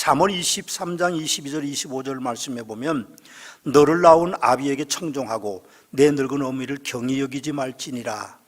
잠언 23장 22절 25절 말씀해 보면 너를 낳은 아비에게 청종하고 내 늙은 어미를 경히 여기지 말지니라.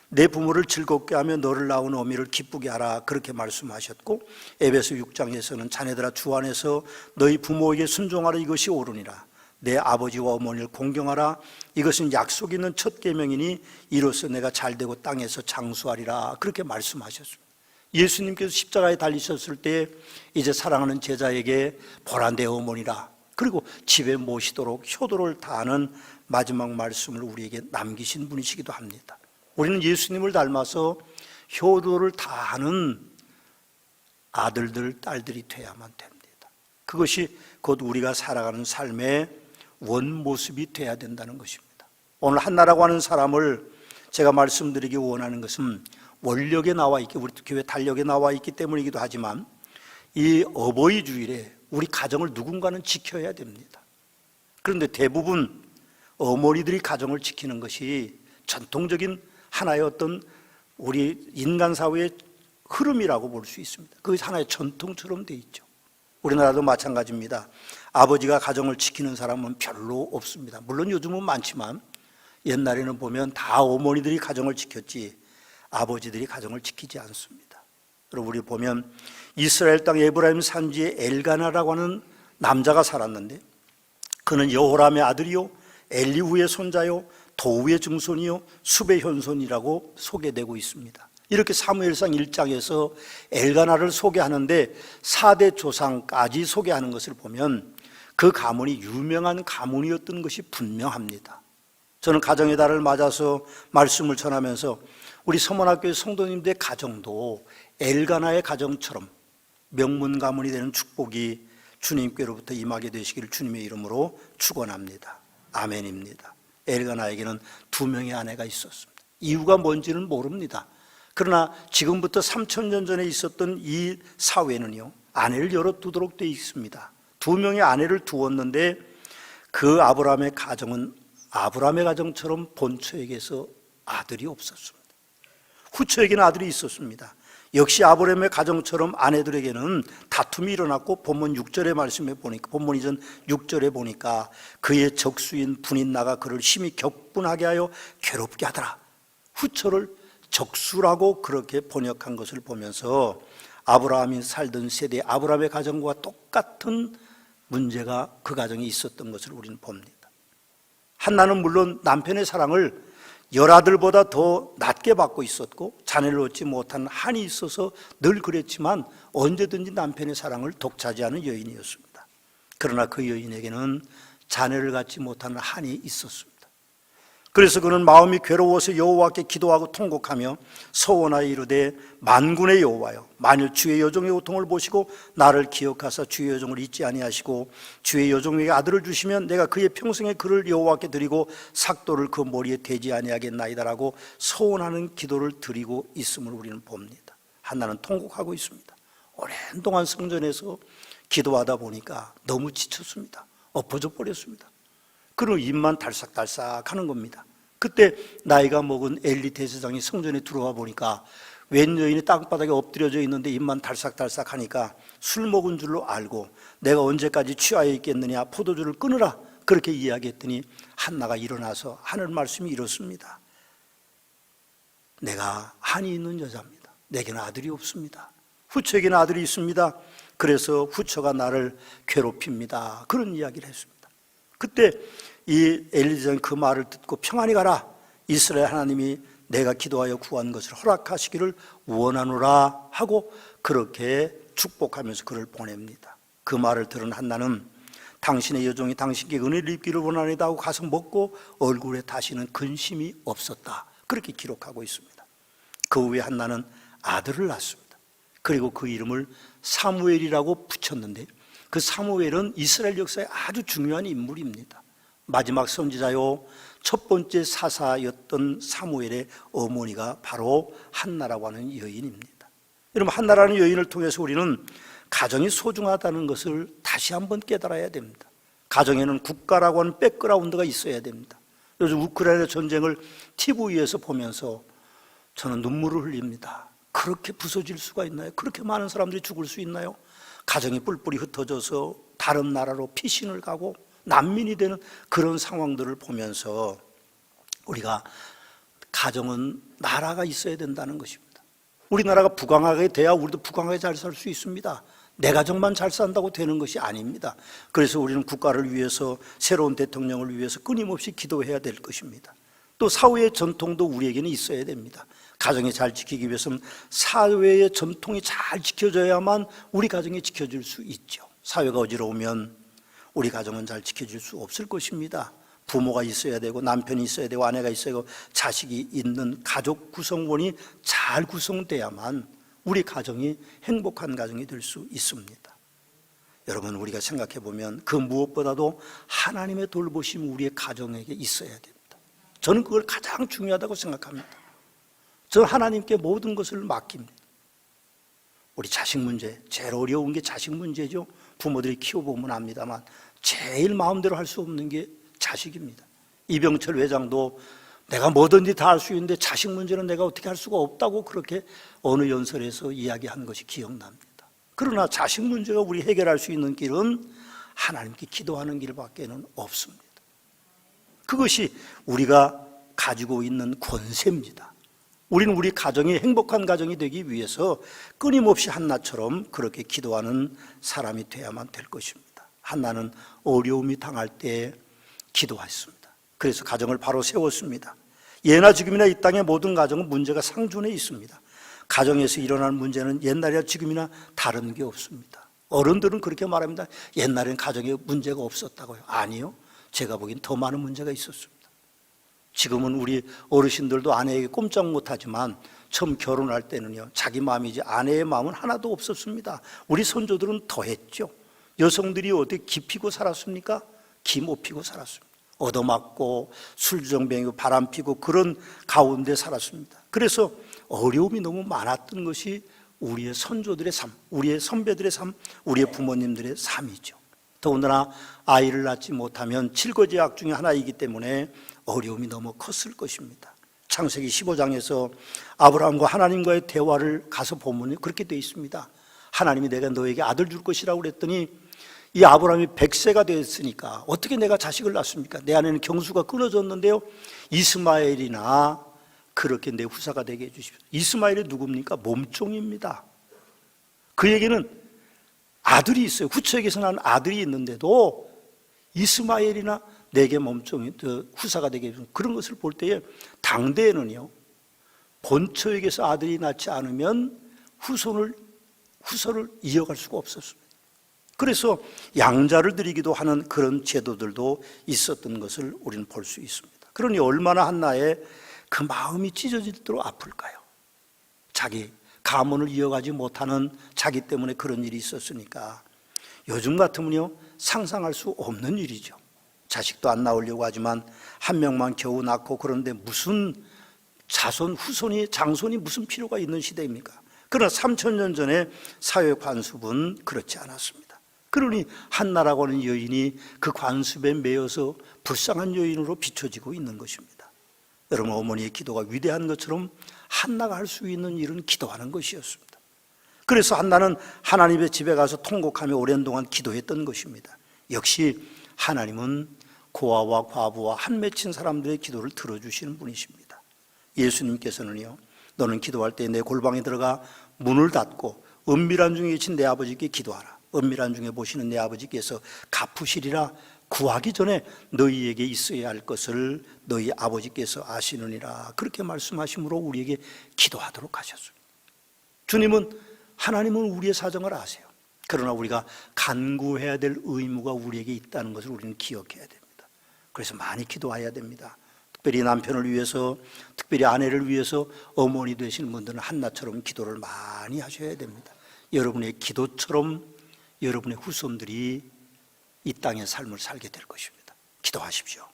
내 부모를 즐겁게 하며 너를 낳은 어미를 기쁘게 하라. 그렇게 말씀하셨고, 에베소 6장에서는 자네들아 주 안에서 너희 부모에게 순종하라. 이것이 옳으니라. 내 아버지와 어머니를 공경하라. 이것은 약속 있는 첫 계명이니 이로써 내가 잘되고 땅에서 장수하리라. 그렇게 말씀하셨습니다. 예수님께서 십자가에 달리셨을 때 이제 사랑하는 제자에게 보라 내 어머니라, 그리고 집에 모시도록 효도를 다하는 마지막 말씀을 우리에게 남기신 분이시기도 합니다. 우리는 예수님을 닮아서 효도를 다하는 아들들, 딸들이 돼야만 됩니다. 그것이 곧 우리가 살아가는 삶의 원모습이 돼야 된다는 것입니다. 오늘 한나라고 하는 사람을 제가 말씀드리기 원하는 것은 원력에 나와 있기, 우리 교회 달력에 나와 있기 때문이기도 하지만 이 어버이 주일에 우리 가정을 누군가는 지켜야 됩니다. 그런데 대부분 어머니들이 가정을 지키는 것이 전통적인 하나의 어떤 우리 인간 사회의 흐름이라고 볼 수 있습니다. 그것이 하나의 전통처럼 돼 있죠. 우리나라도 마찬가지입니다. 아버지가 가정을 지키는 사람은 별로 없습니다. 물론 요즘은 많지만 옛날에는 보면 다 어머니들이 가정을 지켰지 아버지들이 가정을 지키지 않습니다. 여러분, 우리 보면 이스라엘 땅 에브라임 산지에 엘가나라고 하는 남자가 살았는데 그는 여호람의 아들이요 엘리후의 손자요 도우의 증손이요 숲의 현손이라고 소개되고 있습니다. 이렇게 사무엘상 1장에서 엘가나를 소개하는데 4대 조상까지 소개하는 것을 보면 그 가문이 유명한 가문이었던 것이 분명합니다. 저는 가정의 달을 맞아서 말씀을 전하면서 우리 서문학교의 성도님들의 가정도 엘가나의 가정처럼 명문 가문이 되는 축복이 주님께로부터 임하게 되시기를 주님의 이름으로 축원합니다. 아멘입니다. 엘가나에게는 2명의 아내가 있었습니다. 이유가 뭔지는 모릅니다. 그러나 지금부터 3000년 전에 있었던 이 사회는요, 아내를 여러 두도록 되어 있습니다. 2명의 아내를 두었는데 그 아브라함의 가정은 아브라함의 가정처럼 본처에게서 아들이 없었습니다. 후처에게는 아들이 있었습니다. 역시 아브라함의 가정처럼 아내들에게는 다툼이 일어났고 본문 6절의 말씀에 보니까, 본문 이전 6절에 보니까 그의 적수인 분인나가 그를 심히 격분하게 하여 괴롭게 하더라. 후처를 적수라고 그렇게 번역한 것을 보면서 아브라함이 살던 세대 아브라함의 가정과 똑같은 문제가 그 가정에 있었던 것을 우리는 봅니다. 한나는 물론 남편의 사랑을 열아들보다 더 낮게 받고 있었고 자녀를 얻지 못한 한이 있어서 늘 그랬지만 언제든지 남편의 사랑을 독차지하는 여인이었습니다. 그러나 그 여인에게는 자녀를 갖지 못하는 한이 있었습니다. 그래서 그는 마음이 괴로워서 여호와께 기도하고 통곡하며 서원하여 이르되 만군의 여호와여, 만일 주의 여종의 고통을 보시고 나를 기억하사 주의 여종을 잊지 아니하시고 주의 여종에게 아들을 주시면 내가 그의 평생의 그를 여호와께 드리고 삭도를 그 머리에 대지 아니하겠나이다라고 서원하는 기도를 드리고 있음을 우리는 봅니다. 한나는 통곡하고 있습니다. 오랜 동안 성전에서 기도하다 보니까 너무 지쳤습니다. 엎어져 버렸습니다. 그리고 입만 달싹달싹 하는 겁니다. 그때 나이가 먹은 엘리 대제사장이 성전에 들어와 보니까 웬 여인이 땅바닥에 엎드려져 있는데 입만 달싹달싹 하니까 술 먹은 줄로 알고 내가 언제까지 취하여 있겠느냐, 포도주를 끊으라, 그렇게 이야기했더니 한나가 일어나서 하는 말씀이 이렇습니다. 내가 한이 있는 여자입니다. 내게는 아들이 없습니다. 후처에게는 아들이 있습니다. 그래서 후처가 나를 괴롭힙니다. 그런 이야기를 했습니다. 그때 이 엘리사는 그 말을 듣고 평안히 가라, 이스라엘 하나님이 내가 기도하여 구한 것을 허락하시기를 원하노라 하고 그렇게 축복하면서 그를 보냅니다. 그 말을 들은 한나는 당신의 여종이 당신께 은혜를 입기를 원하니다 하고 가서 먹고 얼굴에 다시는 근심이 없었다, 그렇게 기록하고 있습니다. 그 후에 한나는 아들을 낳았습니다. 그리고 그 이름을 사무엘이라고 붙였는데 그 사무엘은 이스라엘 역사에 아주 중요한 인물입니다. 마지막 선지자요 첫 번째 사사였던 사무엘의 어머니가 바로 한나라고 하는 여인입니다. 여러분, 한나라는 여인을 통해서 우리는 가정이 소중하다는 것을 다시 한번 깨달아야 됩니다. 가정에는 국가라고 하는 백그라운드가 있어야 됩니다. 요즘 우크라이나 전쟁을 TV에서 보면서 저는 눈물을 흘립니다. 그렇게 부서질 수가 있나요? 그렇게 많은 사람들이 죽을 수 있나요? 가정이 뿔뿔이 흩어져서 다른 나라로 피신을 가고 난민이 되는 그런 상황들을 보면서 우리가 가정은 나라가 있어야 된다는 것입니다. 우리나라가 부강하게 돼야 우리도 부강하게 잘 살 수 있습니다. 내 가정만 잘 산다고 되는 것이 아닙니다. 그래서 우리는 국가를 위해서, 새로운 대통령을 위해서 끊임없이 기도해야 될 것입니다. 또 사회의 전통도 우리에게는 있어야 됩니다. 가정이 잘 지키기 위해서는 사회의 전통이 잘 지켜져야만 우리 가정이 지켜질 수 있죠. 사회가 어지러우면 우리 가정은 잘 지켜질 수 없을 것입니다. 부모가 있어야 되고, 남편이 있어야 되고, 아내가 있어야 되고, 자식이 있는 가족 구성원이 잘 구성돼야만 우리 가정이 행복한 가정이 될 수 있습니다. 여러분, 우리가 생각해 보면 그 무엇보다도 하나님의 돌보심이 우리의 가정에게 있어야 됩니다. 저는 그걸 가장 중요하다고 생각합니다. 저는 하나님께 모든 것을 맡깁니다. 우리 자식 문제, 제일 어려운 게 자식 문제죠. 부모들이 키워보면 압니다만 제일 마음대로 할 수 없는 게 자식입니다. 이병철 회장도 내가 뭐든지 다 할 수 있는데 자식 문제는 내가 어떻게 할 수가 없다고 그렇게 어느 연설에서 이야기한 것이 기억납니다. 그러나 자식 문제가 우리 해결할 수 있는 길은 하나님께 기도하는 길밖에는 없습니다. 그것이 우리가 가지고 있는 권세입니다. 우리는 우리 가정이 행복한 가정이 되기 위해서 끊임없이 한나처럼 그렇게 기도하는 사람이 돼야만 될 것입니다. 한나는 어려움이 당할 때 기도했습니다. 그래서 가정을 바로 세웠습니다. 예나 지금이나 이 땅의 모든 가정은 문제가 상존해 있습니다. 가정에서 일어나는 문제는 옛날이나 지금이나 다른 게 없습니다. 어른들은 그렇게 말합니다. 옛날엔 가정에 문제가 없었다고요. 아니요, 제가 보기엔 더 많은 문제가 있었습니다. 지금은 우리 어르신들도 아내에게 꼼짝 못하지만 처음 결혼할 때는요, 자기 마음이지 아내의 마음은 하나도 없었습니다. 우리 선조들은 더했죠. 여성들이 어떻게 기 피고 살았습니까? 기 못 피고 살았습니다. 얻어맞고 술주정뱅이고 바람 피고 그런 가운데 살았습니다. 그래서 어려움이 너무 많았던 것이 우리의 선조들의 삶, 우리의 선배들의 삶, 우리의 부모님들의 삶이죠. 더군다나 아이를 낳지 못하면 칠거지약 중에 하나이기 때문에 어려움이 너무 컸을 것입니다. 창세기 15장에서 아브라함과 하나님과의 대화를 가서 보면 그렇게 되어 있습니다. 하나님이 내가 너에게 아들 줄 것이라고 그랬더니 이 아브라함이 100세가 됐으니까 어떻게 내가 자식을 낳습니까? 내 안에는 경수가 끊어졌는데요, 이스마엘이나 그렇게 내 후사가 되게 해주십시오. 이스마엘이 누굽니까? 몸종입니다. 그에게는 아들이 있어요. 후처에게서 난 아들이 있는데도 이스마엘이나 내게 몸종이 후사가 되게 해주십시오. 그런 것을 볼 때에 당대에는요, 본처에게서 아들이 낳지 않으면 후손을 이어갈 수가 없었습니다. 그래서 양자를 드리기도 하는 그런 제도들도 있었던 것을 우리는 볼 수 있습니다. 그러니 얼마나 한나의 그 마음이 찢어지도록 아플까요? 자기 가문을 이어가지 못하는 자기 때문에 그런 일이 있었으니까 요즘 같으면요, 상상할 수 없는 일이죠. 자식도 안 낳으려고 하지만 한 명만 겨우 낳고, 그런데 무슨 자손, 후손이, 장손이 무슨 필요가 있는 시대입니까? 그러나 3000년 전에 사회 관습은 그렇지 않았습니다. 그러니 한나라고 하는 여인이 그 관습에 매여서 불쌍한 여인으로 비춰지고 있는 것입니다. 여러분, 어머니의 기도가 위대한 것처럼 한나가 할 수 있는 일은 기도하는 것이었습니다. 그래서 한나는 하나님의 집에 가서 통곡하며 오랜 동안 기도했던 것입니다. 역시 하나님은 고아와 과부와 한 맺힌 사람들의 기도를 들어주시는 분이십니다. 예수님께서는요, 너는 기도할 때 내 골방에 들어가 문을 닫고 은밀한 중에 계신 내 아버지께 기도하라. 은밀한 중에 보시는 내 아버지께서 갚으시리라. 구하기 전에 너희에게 있어야 할 것을 너희 아버지께서 아시느니라. 그렇게 말씀하심으로 우리에게 기도하도록 하셨습니다. 주님은, 하나님은 우리의 사정을 아세요. 그러나 우리가 간구해야 될 의무가 우리에게 있다는 것을 우리는 기억해야 됩니다. 그래서 많이 기도해야 됩니다. 특별히 남편을 위해서, 특별히 아내를 위해서 어머니 되시는 분들은 한나처럼 기도를 많이 하셔야 됩니다. 여러분의 기도처럼 여러분의 후손들이 이 땅의 삶을 살게 될 것입니다. 기도하십시오.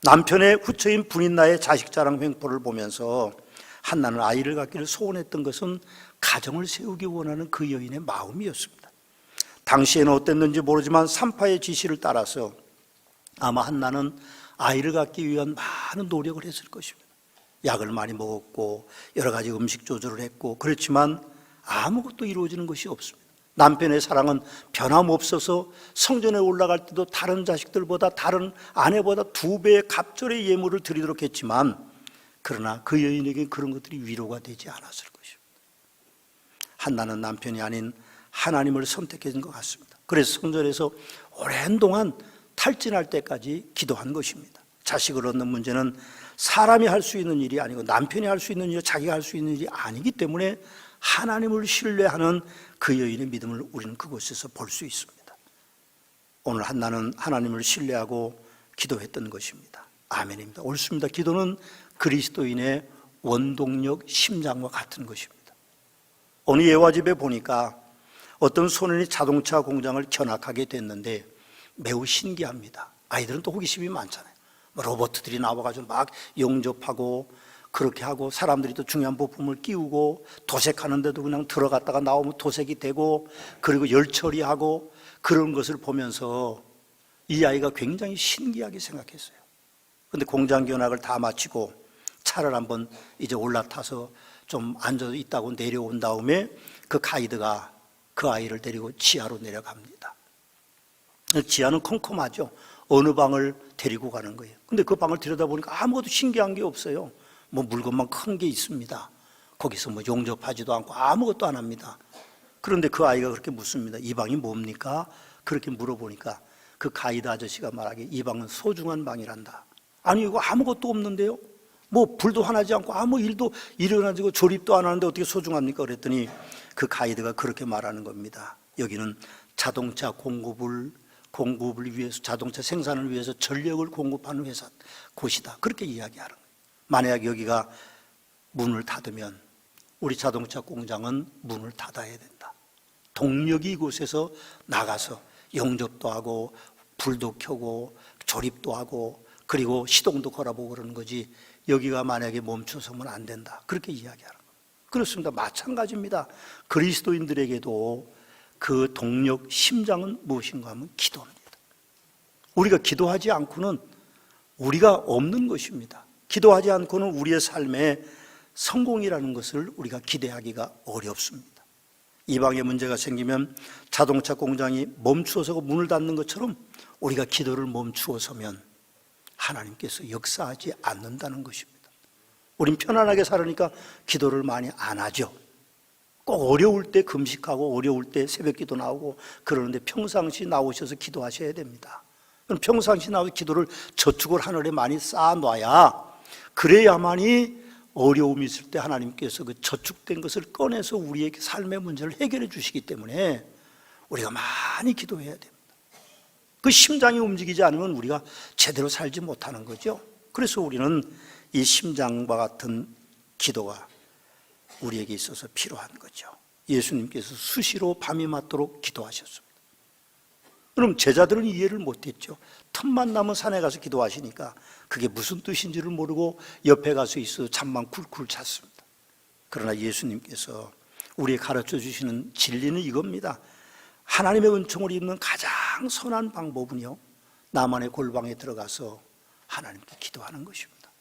남편의 후처인 분인나의 자식 자랑 횡포를 보면서 한나는 아이를 갖기를 소원했던 것은 가정을 세우기 원하는 그 여인의 마음이었습니다. 당시에는 어땠는지 모르지만 산파의 지시를 따라서 아마 한나는 아이를 갖기 위한 많은 노력을 했을 것입니다. 약을 많이 먹었고 여러 가지 음식 조절을 했고, 그렇지만 아무것도 이루어지는 것이 없습니다. 남편의 사랑은 변함없어서 성전에 올라갈 때도 다른 자식들보다, 다른 아내보다 2배의 갑절의 예물을 드리도록 했지만, 그러나 그 여인에게 그런 것들이 위로가 되지 않았을 것입니다. 한나는 남편이 아닌 하나님을 선택한 것 같습니다. 그래서 성전에서 오랜 동안 탈진할 때까지 기도한 것입니다. 자식을 얻는 문제는 사람이 할 수 있는 일이 아니고, 남편이 할 수 있는 일이, 자기가 할 수 있는 일이 아니기 때문에 하나님을 신뢰하는 그 여인의 믿음을 우리는 그곳에서 볼 수 있습니다. 오늘 한나는 하나님을 신뢰하고 기도했던 것입니다. 아멘입니다. 옳습니다. 기도는 그리스도인의 원동력, 심장과 같은 것입니다. 어느 예화집에 보니까 어떤 소년이 자동차 공장을 견학하게 됐는데 매우 신기합니다. 아이들은 또 호기심이 많잖아요. 로봇들이 나와가지고 막 용접하고 그렇게 하고, 사람들이 또 중요한 부품을 끼우고 도색하는데도 그냥 들어갔다가 나오면 도색이 되고, 그리고 열 처리하고, 그런 것을 보면서 이 아이가 굉장히 신기하게 생각했어요. 그런데 공장 견학을 다 마치고 차를 한번 이제 올라타서 좀 앉아 있다고 내려온 다음에 그 가이드가 그 아이를 데리고 지하로 내려갑니다. 지하는 컴컴하죠. 어느 방을 데리고 가는 거예요. 근데 그 방을 들여다보니까 아무것도 신기한 게 없어요. 뭐 물건만 큰 게 있습니다. 거기서 뭐 용접하지도 않고 아무것도 안 합니다. 그런데 그 아이가 그렇게 묻습니다. 이 방이 뭡니까? 그렇게 물어보니까 그 가이드 아저씨가 말하기에 이 방은 소중한 방이란다. 아니, 이거 아무것도 없는데요? 뭐 불도 화나지 않고 아무 일도 일어나지고 조립도 안 하는데 어떻게 소중합니까? 그랬더니 그 가이드가 그렇게 말하는 겁니다. 여기는 자동차 공급을 위해서, 자동차 생산을 위해서 전력을 공급하는 회사, 곳이다. 그렇게 이야기하는 거예요. 만약 여기가 문을 닫으면 우리 자동차 공장은 문을 닫아야 된다. 동력이 이곳에서 나가서 용접도 하고 불도 켜고 조립도 하고 그리고 시동도 걸어보고 그러는 거지, 여기가 만약에 멈춰서면 안 된다. 그렇게 이야기하는 거예요. 그렇습니다. 마찬가지입니다. 그리스도인들에게도 그 동력, 심장은 무엇인가 하면 기도입니다. 우리가 기도하지 않고는 우리가 없는 것입니다. 기도하지 않고는 우리의 삶에 성공이라는 것을 우리가 기대하기가 어렵습니다. 이 방에 문제가 생기면 자동차 공장이 멈추어서 문을 닫는 것처럼 우리가 기도를 멈추어서면 하나님께서 역사하지 않는다는 것입니다. 우린 편안하게 살으니까 기도를 많이 안 하죠. 꼭 어려울 때 금식하고 어려울 때 새벽기도 나오고 그러는데 평상시 나오셔서 기도하셔야 됩니다. 그럼 평상시 나와서 기도를 저축을 하늘에 많이 쌓아놔야, 그래야만이 어려움이 있을 때 하나님께서 그 저축된 것을 꺼내서 우리의 삶의 문제를 해결해 주시기 때문에 우리가 많이 기도해야 됩니다. 그 심장이 움직이지 않으면 우리가 제대로 살지 못하는 거죠. 그래서 우리는 이 심장과 같은 기도가 우리에게 있어서 필요한 거죠. 예수님께서 수시로 밤이 맞도록 기도하셨습니다. 그럼 제자들은 이해를 못했죠. 틈만 나면 산에 가서 기도하시니까 그게 무슨 뜻인지를 모르고 옆에 가서 있어 잠만 쿨쿨 잤습니다. 그러나 예수님께서 우리에게 가르쳐 주시는 진리는 이겁니다. 하나님의 은총을 입는 가장 선한 방법은요, 나만의 골방에 들어가서 하나님께 기도하는 것입니다.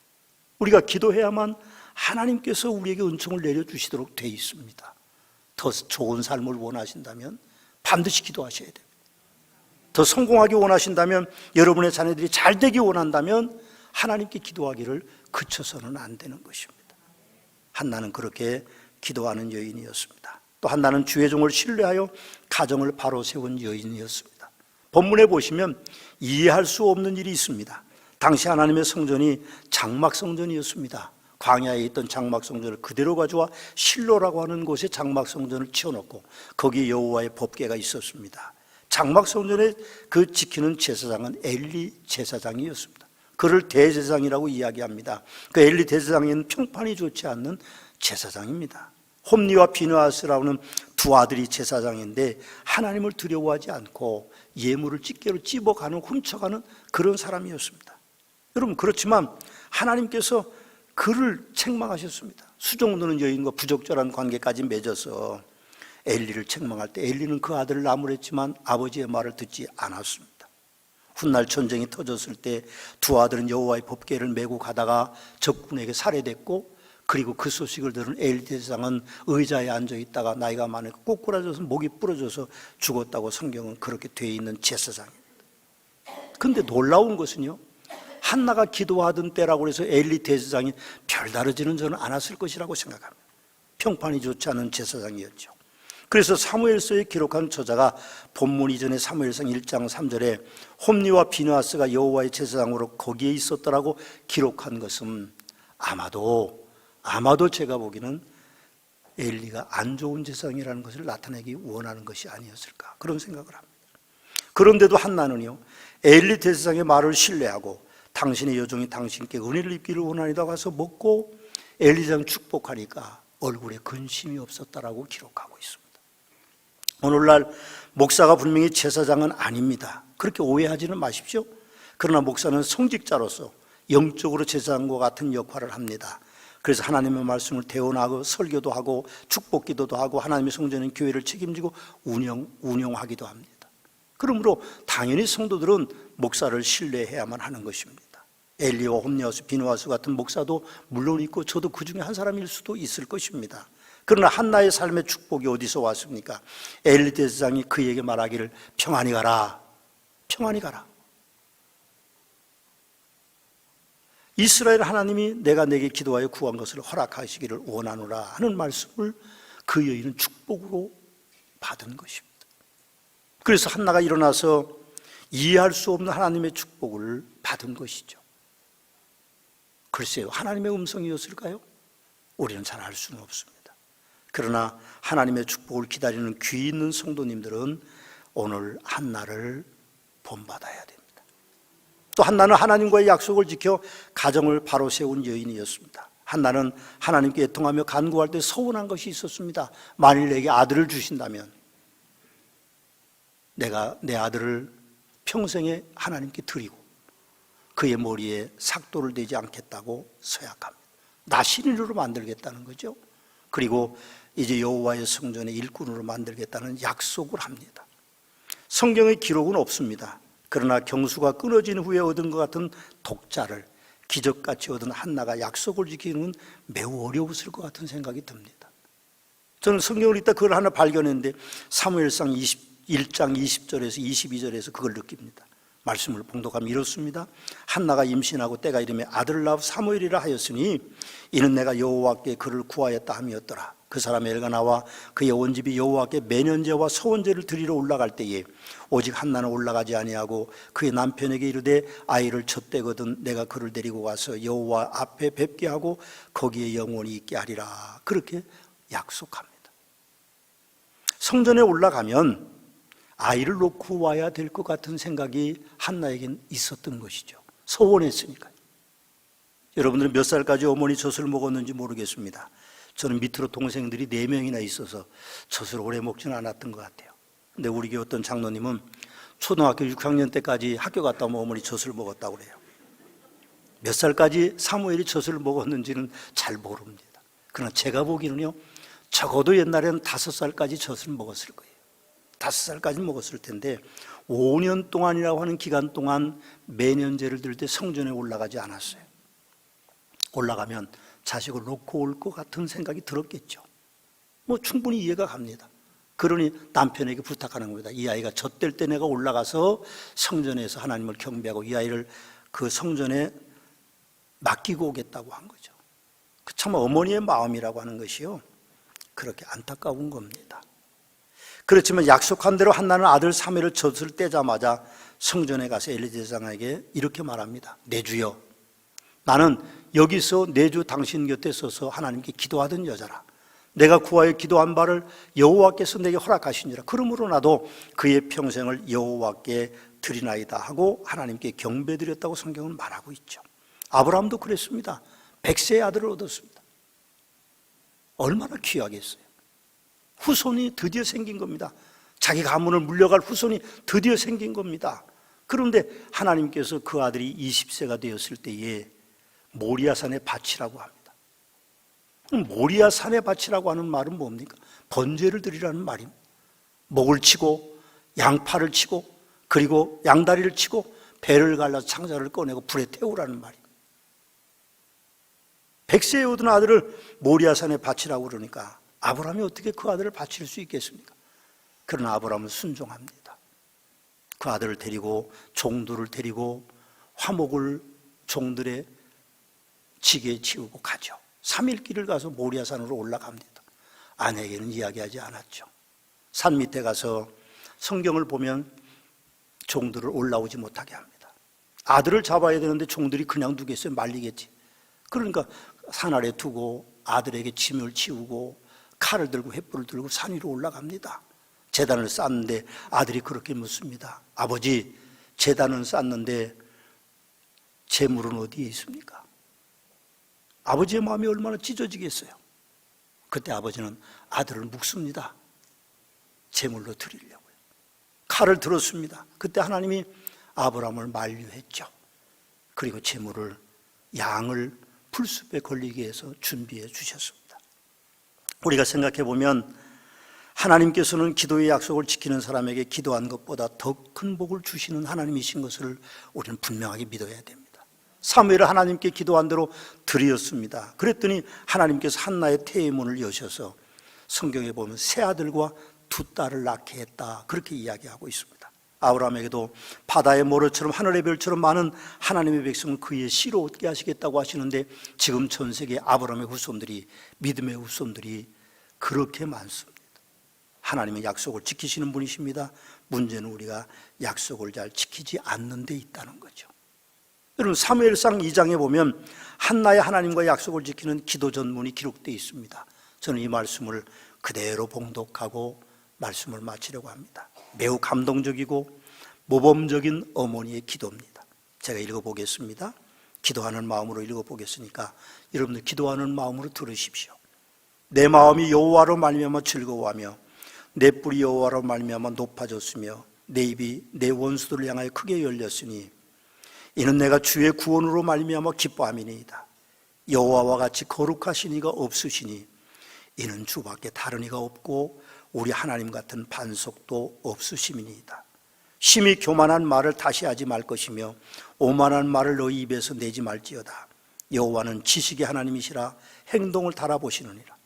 우리가 기도해야만 하나님께서 우리에게 은총을 내려주시도록 되어 있습니다. 더 좋은 삶을 원하신다면 반드시 기도하셔야 됩니다. 더 성공하기 원하신다면, 여러분의 자녀들이 잘 되기 원한다면 하나님께 기도하기를 그쳐서는 안 되는 것입니다. 한나는 그렇게 기도하는 여인이었습니다. 또 한나는 주의 종을 신뢰하여 가정을 바로 세운 여인이었습니다. 본문에 보시면 이해할 수 없는 일이 있습니다. 당시 하나님의 성전이 장막 성전이었습니다. 광야에 있던 장막 성전을 그대로 가져와 실로라고 하는 곳에 장막 성전을 치워놓고 거기에 여호와의 법궤가 있었습니다. 장막 성전에 그 지키는 제사장은 엘리 제사장이었습니다. 그를 대제사장이라고 이야기합니다. 그 엘리 대제사장에는 평판이 좋지 않는 제사장입니다. 홈니와 비느하스라는 두 아들이 제사장인데 하나님을 두려워하지 않고 예물을 집게로 찝어가는, 훔쳐가는 그런 사람이었습니다. 여러분, 그렇지만 하나님께서 그를 책망하셨습니다. 수종 드는 여인과 부적절한 관계까지 맺어서 엘리를 책망할 때 엘리는 그 아들을 나무랬지만 아버지의 말을 듣지 않았습니다. 훗날 전쟁이 터졌을 때 두 아들은 여호와의 법궤를 메고 가다가 적군에게 살해됐고, 그리고 그 소식을 들은 엘리 제사장은 의자에 앉아 있다가 나이가 많으니까 꼬꾸라져서 목이 부러져서 죽었다고 성경은 그렇게 되어 있는 제사장입니다. 그런데 놀라운 것은요, 한나가 기도하던 때라고 해서 엘리 제사장이 별다르지는 저는 않았을 것이라고 생각합니다. 평판이 좋지 않은 제사장이었죠. 그래서 사무엘서에 기록한 저자가 본문 이전에 사무엘상 1장 3절에 홈리와 비느하스가 여호와의 제사장으로 거기에 있었더라고 기록한 것은 아마도 제가 보기에는 엘리가 안 좋은 제사장이라는 것을 나타내기 원하는 것이 아니었을까, 그런 생각을 합니다. 그런데도 한나는요, 엘리 제사장의 말을 신뢰하고 당신의 여종이 당신께 은혜를 입기를 원하니다 가서 먹고 엘리 제사장 축복하니까 얼굴에 근심이 없었다라고 기록하고 있습니다. 오늘날 목사가 분명히 제사장은 아닙니다. 그렇게 오해하지는 마십시오. 그러나 목사는 성직자로서 영적으로 제사장과 같은 역할을 합니다. 그래서 하나님의 말씀을 대언하고 설교도 하고 축복기도도 하고 하나님의 성전인 교회를 책임지고 운영하기도 합니다. 그러므로 당연히 성도들은 목사를 신뢰해야만 하는 것입니다. 엘리와 홈리아스, 비느하스 같은 목사도 물론 있고 저도 그 중에 한 사람일 수도 있을 것입니다. 그러나 한나의 삶의 축복이 어디서 왔습니까? 엘리 제사장이 그에게 말하기를 평안히 가라, 평안히 가라. 이스라엘 하나님이 내가 내게 기도하여 구한 것을 허락하시기를 원하노라 하는 말씀을 그 여인은 축복으로 받은 것입니다. 그래서 한나가 일어나서 이해할 수 없는 하나님의 축복을 받은 것이죠. 글쎄요, 하나님의 음성이었을까요? 우리는 잘 알 수는 없습니다. 그러나 하나님의 축복을 기다리는 귀 있는 성도님들은 오늘 한나를 본받아야 됩니다. 또 한나는 하나님과의 약속을 지켜 가정을 바로 세운 여인이었습니다. 한나는 하나님께 애통하며 간구할 때 서운한 것이 있었습니다. 만일 내게 아들을 주신다면 내가 내 아들을 평생에 하나님께 드리고 그의 머리에 삭도를 대지 않겠다고 서약합니다. 나 신인으로 만들겠다는 거죠. 그리고 이제 여호와의 성전의 일꾼으로 만들겠다는 약속을 합니다. 성경의 기록은 없습니다. 그러나 경수가 끊어진 후에 얻은 것 같은 독자를 기적같이 얻은 한나가 약속을 지키는 매우 어려웠을 것 같은 생각이 듭니다. 저는 성경을 읽다 그걸 하나 발견했는데 사무엘상 1장 20절에서 22절에서 그걸 느낍니다. 말씀을 봉독하면 이렇습니다. 한나가 임신하고 때가 이르매 아들을 낳아 사무엘이라 하였으니 이는 내가 여호와께 그를 구하였다 함이었더라. 그 사람 엘가나와 그의 온 집이 여호와께 매년제와 서원제를 드리러 올라갈 때에 오직 한나는 올라가지 아니하고 그의 남편에게 이르되 아이를 젖대거든 내가 그를 데리고 가서 여호와 앞에 뵙게 하고 거기에 영원히 있게 하리라. 그렇게 약속합니다. 성전에 올라가면 아이를 놓고 와야 될 것 같은 생각이 한나에겐 있었던 것이죠. 서원했으니까요. 여러분들은 몇 살까지 어머니 젖을 먹었는지 모르겠습니다. 저는 밑으로 동생들이 4명이나 있어서 젖을 오래 먹지는 않았던 것 같아요. 근데 우리 교회 어떤 장로님은 초등학교 6학년 때까지 학교 갔다 오면 어머니 젖을 먹었다고 그래요. 몇 살까지 사무엘이 젖을 먹었는지는 잘 모릅니다. 그러나 제가 보기에는요, 적어도 옛날에는 5살까지 젖을 먹었을 거예요. 5살까지 먹었을 텐데 5년 동안이라고 하는 기간 동안 매년제를 드릴 때 성전에 올라가지 않았어요. 올라가면 자식을 놓고 올 것 같은 생각이 들었겠죠. 충분히 이해가 갑니다. 그러니 남편에게 부탁하는 겁니다. 이 아이가 젖될 때 내가 올라가서 성전에서 하나님을 경배하고 이 아이를 그 성전에 맡기고 오겠다고 한 거죠. 참 어머니의 마음이라고 하는 것이요, 그렇게 안타까운 겁니다. 그렇지만 약속한 대로 한나는 아들 사무엘을 젖을 떼자마자 성전에 가서 엘리 제사장에게 이렇게 말합니다. 내 주여, 나는 여기서 내 주 당신 곁에 서서 하나님께 기도하던 여자라. 내가 구하여 기도한 바를 여호와께서 내게 허락하시니라. 그러므로 나도 그의 평생을 여호와께 드리나이다 하고 하나님께 경배드렸다고 성경은 말하고 있죠. 아브라함도 그랬습니다. 100세의 아들을 얻었습니다. 얼마나 귀하겠어요. 후손이 드디어 생긴 겁니다. 자기 가문을 물려갈 후손이 드디어 생긴 겁니다. 그런데 하나님께서 그 아들이 20세가 되었을 때에 모리아산에 바치라고 합니다. 모리아산에 바치라고 하는 말은 뭡니까? 번제를 드리라는 말입니다. 목을 치고 양팔을 치고 그리고 양다리를 치고 배를 갈라서 창자를 꺼내고 불에 태우라는 말입니다. 100세에 얻은 아들을 모리아산에 바치라고 그러니까 아브라함이 어떻게 그 아들을 바칠 수 있겠습니까? 그러나 아브라함은 순종합니다. 그 아들을 데리고 종들을 데리고 화목을 종들의 지게에 치우고 가죠. 3일 길을 가서 모리아산으로 올라갑니다. 아내에게는 이야기하지 않았죠. 산 밑에 가서 성경을 보면 종들을 올라오지 못하게 합니다. 아들을 잡아야 되는데 종들이 그냥 두겠어요? 말리겠지. 그러니까 산 아래 두고 아들에게 짐을 치우고 칼을 들고 횃불을 들고 산 위로 올라갑니다. 제단을 쌓는데 아들이 그렇게 묻습니다. 아버지, 제단은 쌓는데 제물은 어디에 있습니까? 아버지의 마음이 얼마나 찢어지겠어요. 그때 아버지는 아들을 묵습니다. 제물로 드리려고요. 칼을 들었습니다. 그때 하나님이 아브라함을 만류했죠. 그리고 제물을, 양을 풀숲에 걸리게 해서 준비해 주셨습니다. 우리가 생각해 보면 하나님께서는 기도의 약속을 지키는 사람에게 기도한 것보다 더 큰 복을 주시는 하나님이신 것을 우리는 분명하게 믿어야 됩니다. 사무엘을 하나님께 기도한 대로 드렸습니다. 그랬더니 하나님께서 한나의 태의 문을 여셔서 성경에 보면 세 아들과 두 딸을 낳게 했다, 그렇게 이야기하고 있습니다. 아브라함에게도 바다의 모래처럼 하늘의 별처럼 많은 하나님의 백성을 그의 씨로 얻게 하시겠다고 하시는데 지금 전 세계 아브라함의 후손들이, 믿음의 후손들이 그렇게 많습니다. 하나님은 약속을 지키시는 분이십니다. 문제는 우리가 약속을 잘 지키지 않는 데 있다는 거죠. 여러분, 사무엘상 2장에 보면 한나의 하나님과의 약속을 지키는 기도 전문이 기록되어 있습니다. 저는 이 말씀을 그대로 봉독하고 말씀을 마치려고 합니다. 매우 감동적이고 모범적인 어머니의 기도입니다. 제가 읽어보겠습니다. 기도하는 마음으로 읽어보겠으니까 여러분들 기도하는 마음으로 들으십시오. 내 마음이 여호와로 말미암아 즐거워하며 내 뿔이 여호와로 말미암아 높아졌으며 내 입이 내 원수들을 향하여 크게 열렸으니 이는 내가 주의 구원으로 말미암아 기뻐함이니이다. 여호와와 같이 거룩하신 이가 없으시니 이는 주밖에 다른 이가 없고 우리 하나님 같은 반석도 없으심이니이다. 심히 교만한 말을 다시 하지 말 것이며 오만한 말을 너희 입에서 내지 말지어다. 여호와는 지식의 하나님이시라 행동을 달아보시느니라.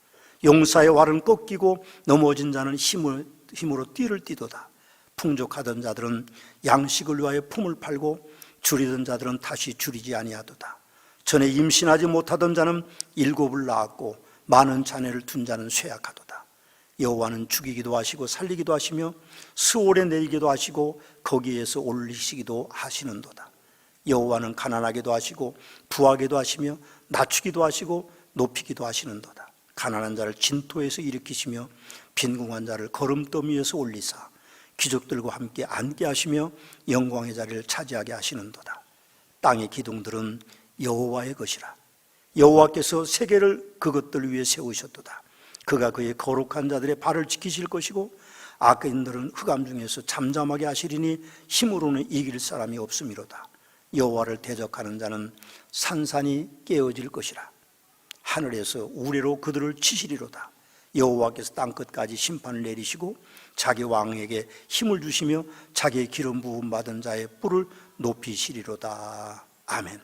용사의 활은 꺾이고 넘어진 자는 힘으로 띠를 띠도다. 풍족하던 자들은 양식을 위하여 품을 팔고 줄이던 자들은 다시 줄이지 아니하도다. 전에 임신하지 못하던 자는 7을 낳았고 많은 자녀를 둔 자는 쇠약하도다. 여호와는 죽이기도 하시고 살리기도 하시며 스올에 내리기도 하시고 거기에서 올리시기도 하시는도다. 여호와는 가난하게도 하시고 부하게도 하시며 낮추기도 하시고 높이기도 하시는도다. 가난한 자를 진토에서 일으키시며 빈궁한 자를 거름더미 위에서 올리사 귀족들과 함께 앉게 하시며 영광의 자리를 차지하게 하시는도다. 땅의 기둥들은 여호와의 것이라. 여호와께서 세계를 그것들 위에 세우셨도다. 그가 그의 거룩한 자들의 발을 지키실 것이고 악인들은 흑암 중에서 잠잠하게 하시리니 힘으로는 이길 사람이 없음이로다. 여호와를 대적하는 자는 산산이 깨어질 것이라. 하늘에서 우레로 그들을 치시리로다. 여호와께서 땅끝까지 심판을 내리시고 자기 왕에게 힘을 주시며 자기의 기름 부음 받은 자의 뿔을 높이시리로다. 아멘.